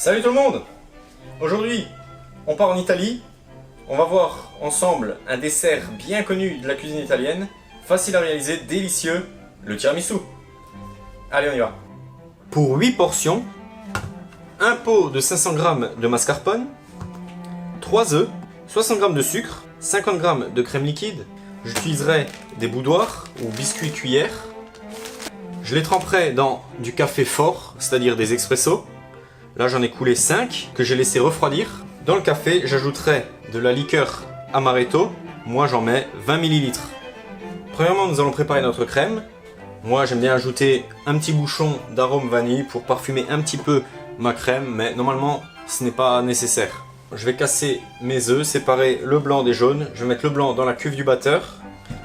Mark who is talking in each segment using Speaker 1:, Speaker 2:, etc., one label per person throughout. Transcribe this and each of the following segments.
Speaker 1: Salut tout le monde! Aujourd'hui, on part en Italie. On va voir ensemble un dessert bien connu de la cuisine italienne, facile à réaliser, délicieux, le tiramisu. Allez, on y va. Pour 8 portions, un pot de 500 g de mascarpone, 3 œufs, 60 g de sucre, 50 g de crème liquide. J'utiliserai des boudoirs ou biscuits cuillères. Je les tremperai dans du café fort, c'est-à-dire des expressos. Là j'en ai coulé 5 que j'ai laissé refroidir. Dans le café, j'ajouterai de la liqueur amaretto. Moi j'en mets 20 ml. Premièrement, nous allons préparer notre crème. Moi j'aime bien ajouter un petit bouchon d'arôme vanille pour parfumer un petit peu ma crème, mais normalement ce n'est pas nécessaire. Je vais casser mes œufs, séparer le blanc des jaunes. Je vais mettre le blanc dans la cuve du batteur,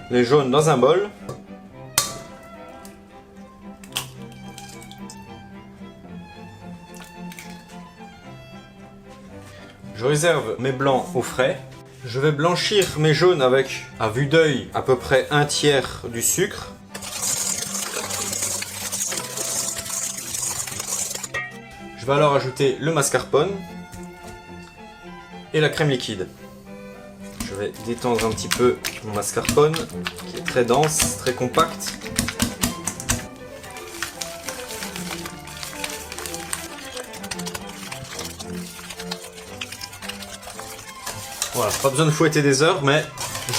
Speaker 1: les jaunes dans un bol. Je réserve mes blancs au frais. Je vais blanchir mes jaunes avec, à vue d'œil, à peu près un tiers du sucre. Je vais alors ajouter le mascarpone et la crème liquide. Je vais détendre un petit peu mon mascarpone qui est très dense, très compact. Voilà, pas besoin de fouetter des heures, mais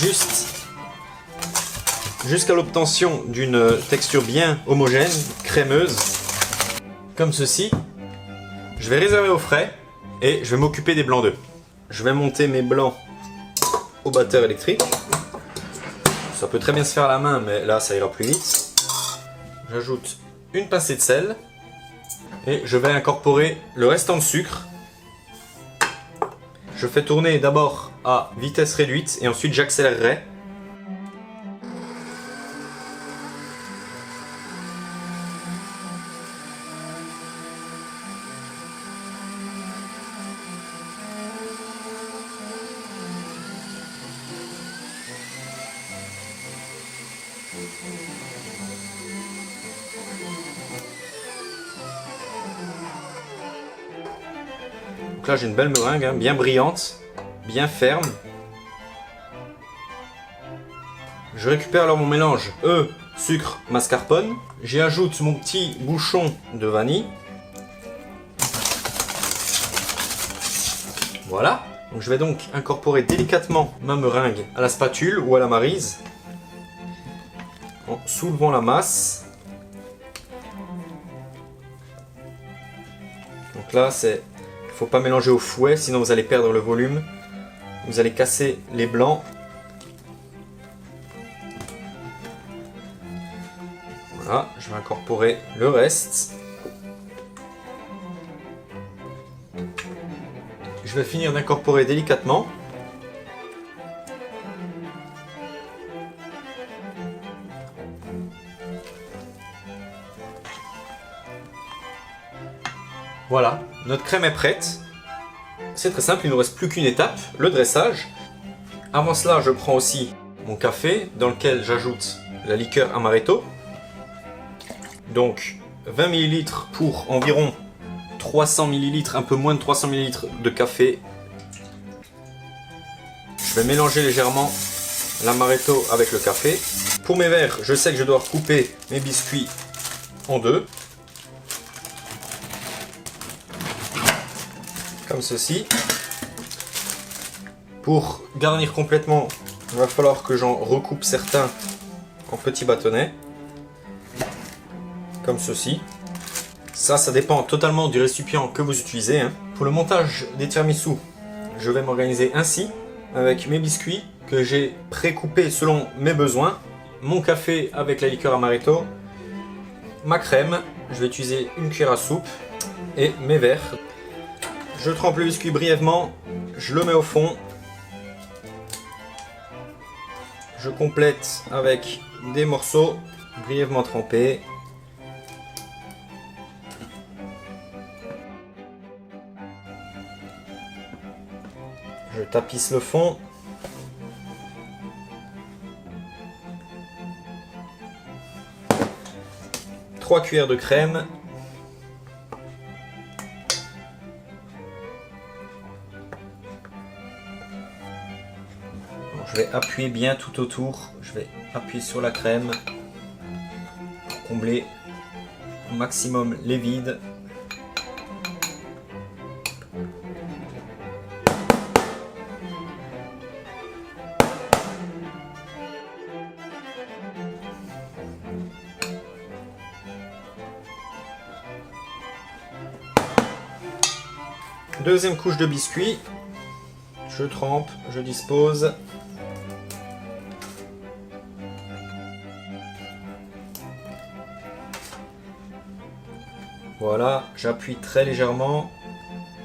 Speaker 1: juste jusqu'à l'obtention d'une texture bien homogène, crémeuse, comme ceci. Je vais réserver au frais et je vais m'occuper des blancs d'œufs. Je vais monter mes blancs au batteur électrique. Ça peut très bien se faire à la main, mais là ça ira plus vite. J'ajoute une pincée de sel et je vais incorporer le restant de sucre. Je fais tourner d'abord à vitesse réduite et ensuite j'accélérerai. Donc là j'ai une belle meringue, hein, bien brillante, bien ferme. Je récupère alors mon mélange œufs, sucre, mascarpone. J'y ajoute mon petit bouchon de vanille. Voilà. Donc je vais donc incorporer délicatement ma meringue à la spatule ou à la maryse en soulevant la masse. Donc là c'est... Il ne faut pas mélanger au fouet, sinon vous allez perdre le volume. Vous allez casser les blancs. Voilà, je vais incorporer le reste. Je vais finir d'incorporer délicatement. Voilà, notre crème est prête. C'est très simple, il ne nous reste plus qu'une étape, le dressage. Avant cela, je prends aussi mon café dans lequel j'ajoute la liqueur amaretto. Donc 20 ml pour environ 300 ml, un peu moins de 300 ml de café. Je vais mélanger légèrement l'amaretto avec le café. Pour mes verres, je sais que je dois couper mes biscuits en deux. Comme ceci. Pour garnir complètement, il va falloir que j'en recoupe certains en petits bâtonnets. Comme ceci. Ça dépend totalement du récipient que vous utilisez, hein. Pour le montage des tiramisu, je vais m'organiser ainsi, avec mes biscuits que j'ai pré-coupés selon mes besoins, mon café avec la liqueur amaretto, ma crème, je vais utiliser une cuillère à soupe, et mes verres. Je trempe le biscuit brièvement, je le mets au fond. Je complète avec des morceaux brièvement trempés. Je tapisse le fond. Trois cuillères de crème. Je vais appuyer bien tout autour. Je vais appuyer sur la crème pour combler au maximum les vides. Deuxième couche de biscuit. Je trempe, je dispose. Voilà, j'appuie très légèrement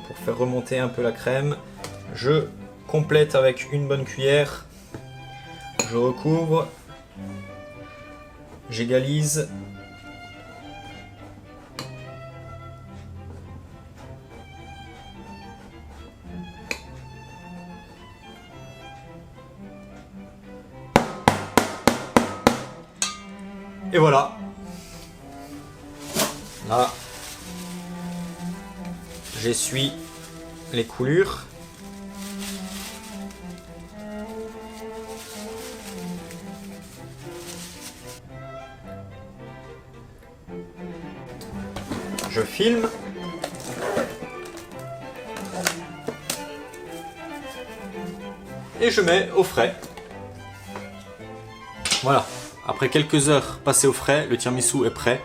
Speaker 1: pour faire remonter un peu la crème. Je complète avec une bonne cuillère. Je recouvre. J'égalise. Et voilà. Là, j'essuie les coulures. Je filme. Et je mets au frais. Voilà. Après quelques heures passées au frais, le tiramisu est prêt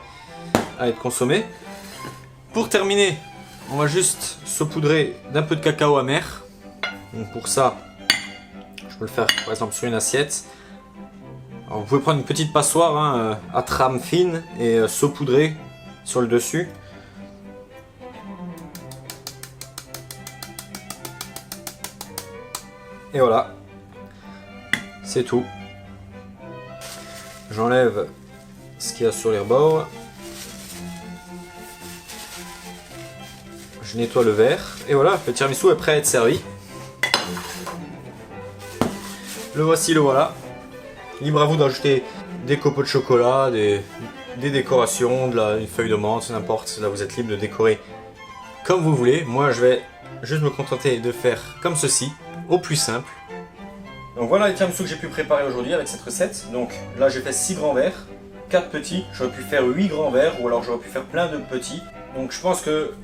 Speaker 1: à être consommé. Pour terminer, on va juste saupoudrer d'un peu de cacao amer. Donc pour ça, je peux le faire par exemple sur une assiette. Alors vous pouvez prendre une petite passoire hein, à trame fine et saupoudrer sur le dessus. Et voilà, c'est tout. J'enlève ce qu'il y a sur les bords. Je nettoie le verre. Et voilà, le tiramisu est prêt à être servi. Le voici, le voilà. Libre à vous d'ajouter des copeaux de chocolat, des décorations, une feuille de menthe, n'importe. Là, vous êtes libre de décorer comme vous voulez. Moi, je vais juste me contenter de faire comme ceci, au plus simple. Donc voilà les tiramisu que j'ai pu préparer aujourd'hui avec cette recette. Donc là j'ai fait 6 grands verres, 4 petits, j'aurais pu faire 8 grands verres ou alors j'aurais pu faire plein de petits. Donc je pense que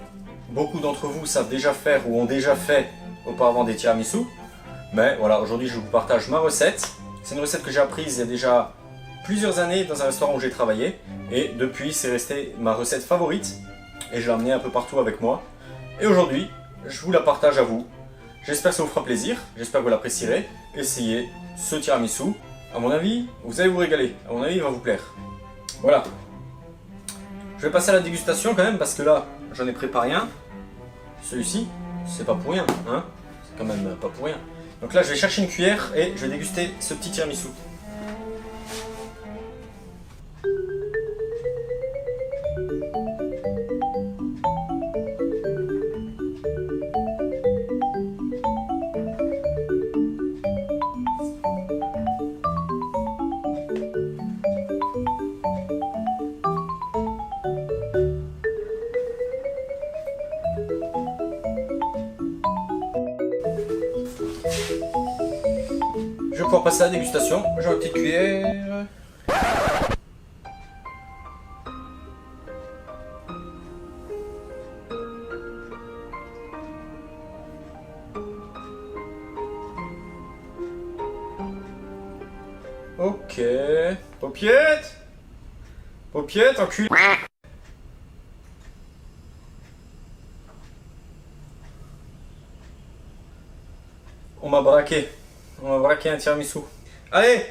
Speaker 1: beaucoup d'entre vous savent déjà faire ou ont déjà fait auparavant des tiramisu. Mais voilà, aujourd'hui je vous partage ma recette. C'est une recette que j'ai apprise il y a déjà plusieurs années dans un restaurant où j'ai travaillé. Et depuis c'est resté ma recette favorite. Et je l'ai amenée un peu partout avec moi. Et aujourd'hui, je vous la partage à vous. J'espère que ça vous fera plaisir, j'espère que vous l'apprécierez. Essayez ce tiramisu. À mon avis, vous allez vous régaler. À mon avis, il va vous plaire. Voilà. Je vais passer à la dégustation quand même parce que là, j'en ai préparé un. Celui-ci, c'est pas pour rien, hein. C'est quand même pas pour rien. Donc là, je vais chercher une cuillère et je vais déguster ce petit tiramisu. Je vais pouvoir passer à la dégustation. J'ai une petite cuillère. Ok. Paupiette. Paupiette, enculé. On m'a braqué. On m'a braqué un tiramisu. Allez,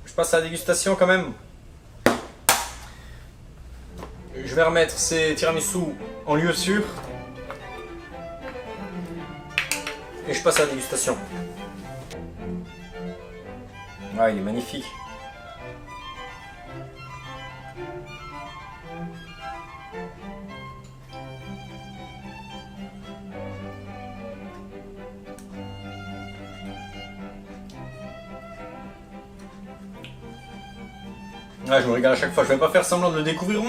Speaker 1: je passe à la dégustation quand même. Je vais remettre ces tiramisu en lieu sûr. Et je passe à la dégustation. Ah, il est magnifique. Ah, je me régale à chaque fois, je vais pas faire semblant de le découvrir.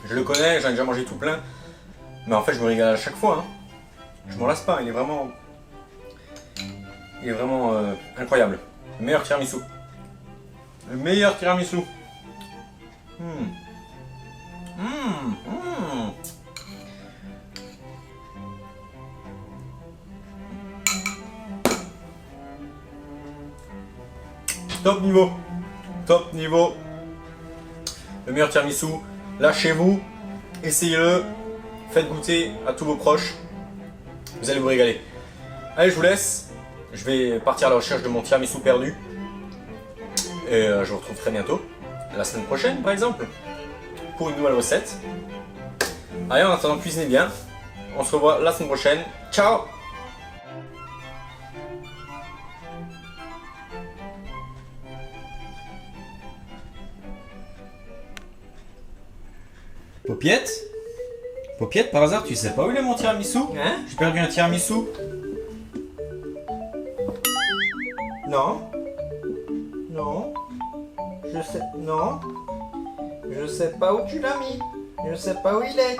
Speaker 1: Je le connais, j'en ai déjà mangé tout plein. Mais en fait, je me régale à chaque fois. Hein. Je m'en lasse pas, il est vraiment... Il est vraiment incroyable. Le meilleur tiramisu. Le meilleur tiramisu. Top niveau. Top niveau. Le meilleur tiramisu. Lâchez-vous. Essayez-le. Faites goûter à tous vos proches. Vous allez vous régaler. Allez, je vous laisse. Je vais partir à la recherche de mon tiramisu perdu. Et je vous retrouve très bientôt. La semaine prochaine, par exemple. Pour une nouvelle recette. Allez, en attendant, cuisinez bien. On se revoit la semaine prochaine. Ciao! Paupiette? Paupiette, par hasard, tu sais pas où il est mon tiramisu?
Speaker 2: Hein?
Speaker 1: J'ai perdu un tiramisu.
Speaker 2: Non. Non. Je sais. Non. Je sais pas où tu l'as mis. Je sais pas où il est.